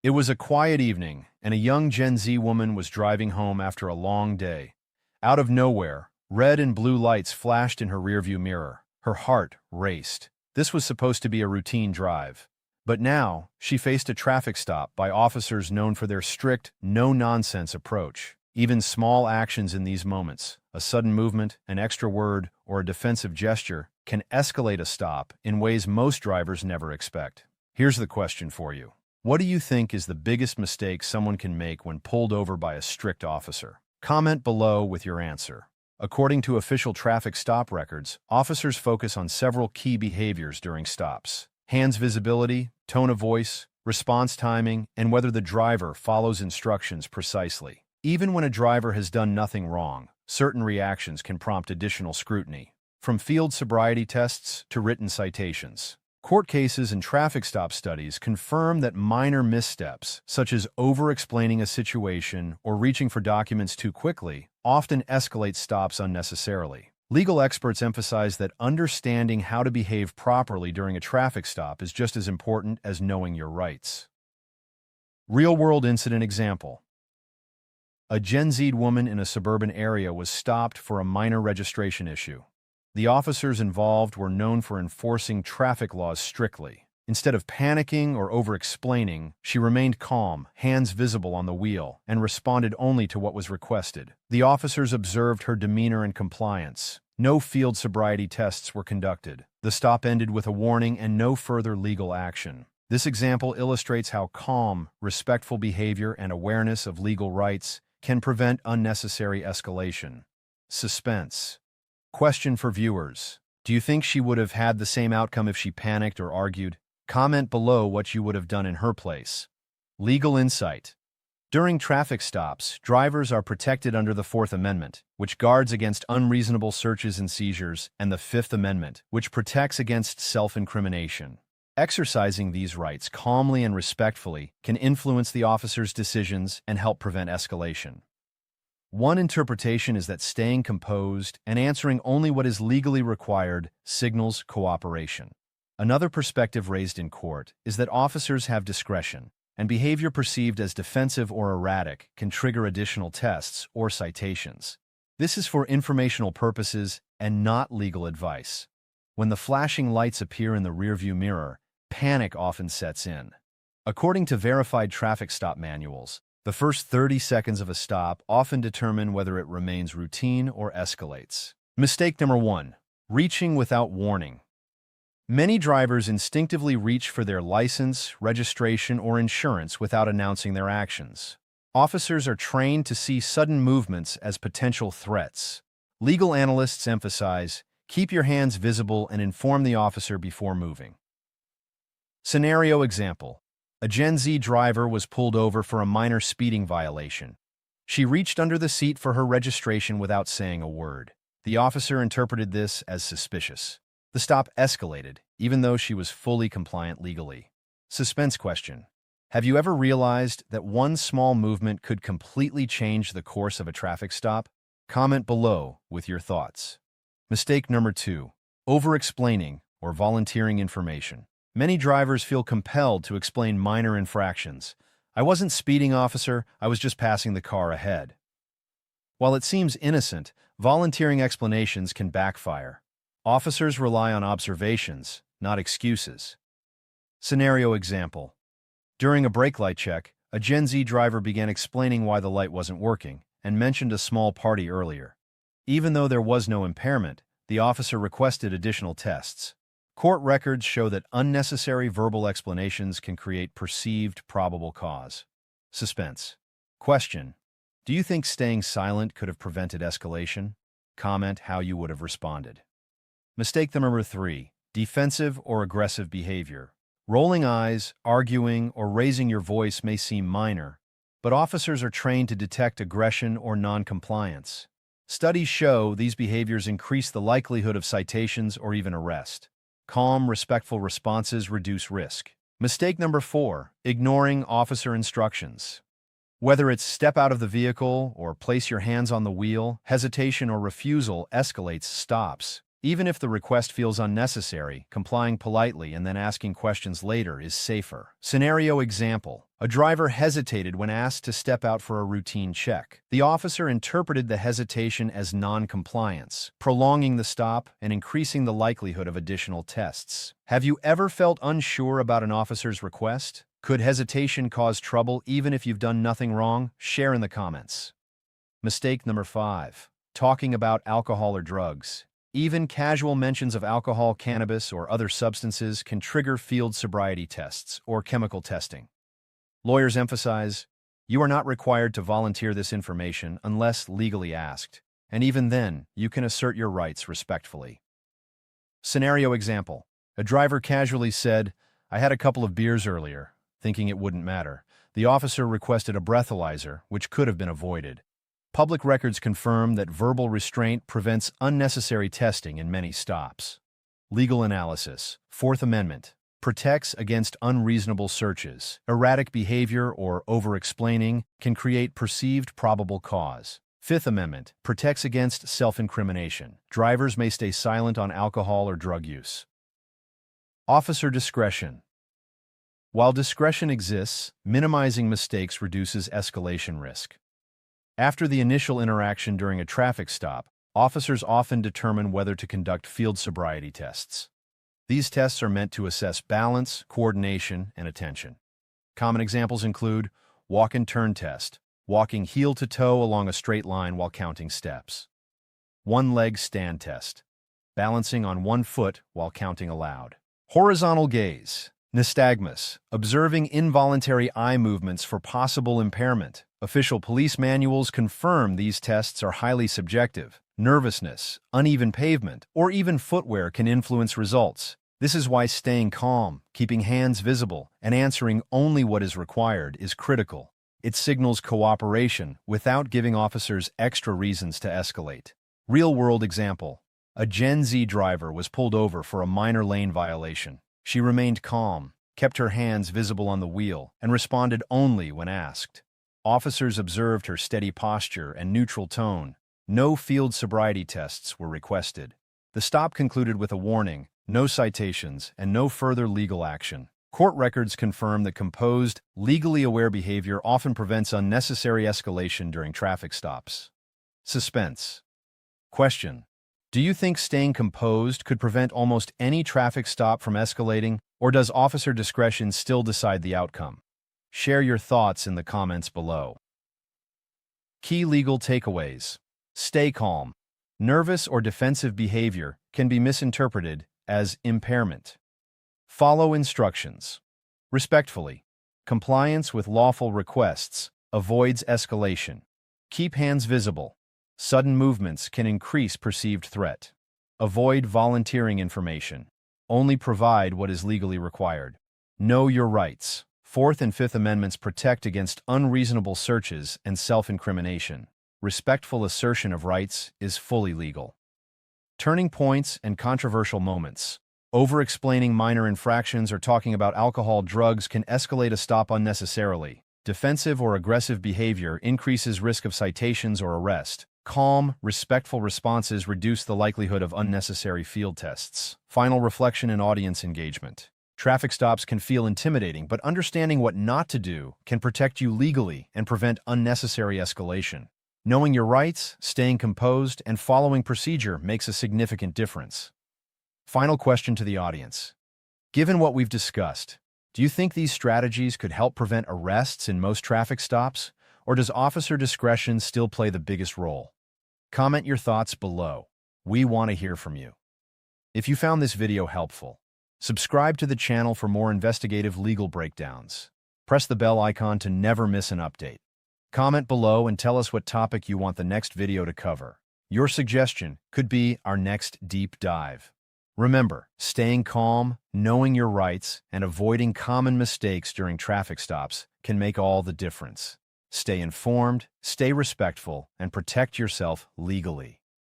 It was a quiet evening, and a young Gen Z woman was driving home after a long day. Out of nowhere, red and blue lights flashed in her rearview mirror. Her heart raced. This was supposed to be a routine drive. But now, she faced a traffic stop by officers known for their strict, no-nonsense approach. Even small actions in these moments, a sudden movement, an extra word, or a defensive gesture, can escalate a stop in ways most drivers never expect. Here's the question for you. What do you think is the biggest mistake someone can make when pulled over by a strict officer? Comment below with your answer. According to official traffic stop records, officers focus on several key behaviors during stops: hands visibility, tone of voice, response timing, and whether the driver follows instructions precisely. Even when a driver has done nothing wrong, certain reactions can prompt additional scrutiny, from field sobriety tests to written citations. Court cases and traffic stop studies confirm that minor missteps, such as over-explaining a situation or reaching for documents too quickly, often escalate stops unnecessarily. Legal experts emphasize that understanding how to behave properly during a traffic stop is just as important as knowing your rights. Real-world incident example. A Gen Z woman in a suburban area was stopped for a minor registration issue. The officers involved were known for enforcing traffic laws strictly. Instead of panicking or over-explaining, she remained calm, hands visible on the wheel, and responded only to what was requested. The officers observed her demeanor and compliance. No field sobriety tests were conducted. The stop ended with a warning and no further legal action. This example illustrates how calm, respectful behavior and awareness of legal rights can prevent unnecessary escalation. Suspense. Question for viewers. Do you think she would have had the same outcome if she panicked or argued? Comment below what you would have done in her place. Legal insight. During traffic stops, drivers are protected under the Fourth Amendment, which guards against unreasonable searches and seizures, and the Fifth Amendment, which protects against self-incrimination. Exercising these rights calmly and respectfully can influence the officer's decisions and help prevent escalation. One interpretation is that staying composed and answering only what is legally required signals cooperation. Another perspective raised in court is that officers have discretion, and behavior perceived as defensive or erratic can trigger additional tests or citations. This is for informational purposes and not legal advice. When the flashing lights appear in the rearview mirror, panic often sets in. According to verified traffic stop manuals, the first 30 seconds of a stop often determine whether it remains routine or escalates. Mistake number 1. Reaching without warning. Many drivers instinctively reach for their license, registration, or insurance without announcing their actions. Officers are trained to see sudden movements as potential threats. Legal analysts emphasize, keep your hands visible and inform the officer before moving. Scenario example. A Gen Z driver was pulled over for a minor speeding violation. She reached under the seat for her registration without saying a word. The officer interpreted this as suspicious. The stop escalated, even though she was fully compliant legally. Suspense question. Have you ever realized that one small movement could completely change the course of a traffic stop? Comment below with your thoughts. Mistake number 2. Over-explaining or volunteering information. Many drivers feel compelled to explain minor infractions. I wasn't speeding, officer, I was just passing the car ahead. While it seems innocent, volunteering explanations can backfire. Officers rely on observations, not excuses. Scenario example. During a brake light check, a Gen Z driver began explaining why the light wasn't working and mentioned a small party earlier. Even though there was no impairment, the officer requested additional tests. Court records show that unnecessary verbal explanations can create perceived probable cause. Suspense. Question. Do you think staying silent could have prevented escalation? Comment how you would have responded. Mistake number 3. Defensive or aggressive behavior. Rolling eyes, arguing, or raising your voice may seem minor, but officers are trained to detect aggression or non-compliance. Studies show these behaviors increase the likelihood of citations or even arrest. Calm, respectful responses reduce risk. Mistake number 4. Ignoring officer instructions. Whether it's step out of the vehicle or place your hands on the wheel, hesitation or refusal escalates stops. Even if the request feels unnecessary, complying politely and then asking questions later is safer. Scenario example. A driver hesitated when asked to step out for a routine check. The officer interpreted the hesitation as non-compliance, prolonging the stop and increasing the likelihood of additional tests. Have you ever felt unsure about an officer's request? Could hesitation cause trouble even if you've done nothing wrong? Share in the comments. Mistake number 5. Talking about alcohol or drugs. Even casual mentions of alcohol, cannabis, or other substances can trigger field sobriety tests or chemical testing. Lawyers emphasize, you are not required to volunteer this information unless legally asked, and even then, you can assert your rights respectfully. Scenario example. A driver casually said, I had a couple of beers earlier, thinking it wouldn't matter. The officer requested a breathalyzer, which could have been avoided. Public records confirm that verbal restraint prevents unnecessary testing in many stops. Legal analysis. Fourth Amendment. Protects against unreasonable searches. Erratic behavior or over-explaining can create perceived probable cause. Fifth Amendment protects against self-incrimination. Drivers may stay silent on alcohol or drug use. Officer discretion. While discretion exists, minimizing mistakes reduces escalation risk. After the initial interaction during a traffic stop, officers often determine whether to conduct field sobriety tests. These tests are meant to assess balance, coordination, and attention. Common examples include walk and turn test, walking heel to toe along a straight line while counting steps. One-leg stand test, balancing on one foot while counting aloud. Horizontal gaze, nystagmus, observing involuntary eye movements for possible impairment. Official police manuals confirm these tests are highly subjective. Nervousness, uneven pavement, or even footwear can influence results. This is why staying calm, keeping hands visible, and answering only what is required is critical. It signals cooperation without giving officers extra reasons to escalate. Real-world example. A Gen Z driver was pulled over for a minor lane violation. She remained calm, kept her hands visible on the wheel, and responded only when asked. Officers observed her steady posture and neutral tone. No field sobriety tests were requested. The stop concluded with a warning, no citations, and no further legal action. Court records confirm that composed, legally aware behavior often prevents unnecessary escalation during traffic stops. Suspense. Question. Do you think staying composed could prevent almost any traffic stop from escalating, or does officer discretion still decide the outcome? Share your thoughts in the comments below. Key legal takeaways. Stay calm. Nervous or defensive behavior can be misinterpreted as impairment. Follow instructions. Respectfully. Compliance with lawful requests avoids escalation. Keep hands visible. Sudden movements can increase perceived threat. Avoid volunteering information. Only provide what is legally required. Know your rights. Fourth and Fifth Amendments protect against unreasonable searches and self-incrimination. Respectful assertion of rights is fully legal. Turning points and controversial moments. Over-explaining minor infractions or talking about alcohol, drugs can escalate a stop unnecessarily. Defensive or aggressive behavior increases risk of citations or arrest. Calm, respectful responses reduce the likelihood of unnecessary field tests. Final reflection and audience engagement. Traffic stops can feel intimidating, but understanding what not to do can protect you legally and prevent unnecessary escalation. Knowing your rights, staying composed, and following procedure makes a significant difference. Final question to the audience. Given what we've discussed, do you think these strategies could help prevent arrests in most traffic stops, or does officer discretion still play the biggest role? Comment your thoughts below. We want to hear from you. If you found this video helpful, subscribe to the channel for more investigative legal breakdowns. Press the bell icon to never miss an update. Comment below and tell us what topic you want the next video to cover. Your suggestion could be our next deep dive. Remember, staying calm, knowing your rights, and avoiding common mistakes during traffic stops can make all the difference. Stay informed, stay respectful, and protect yourself legally.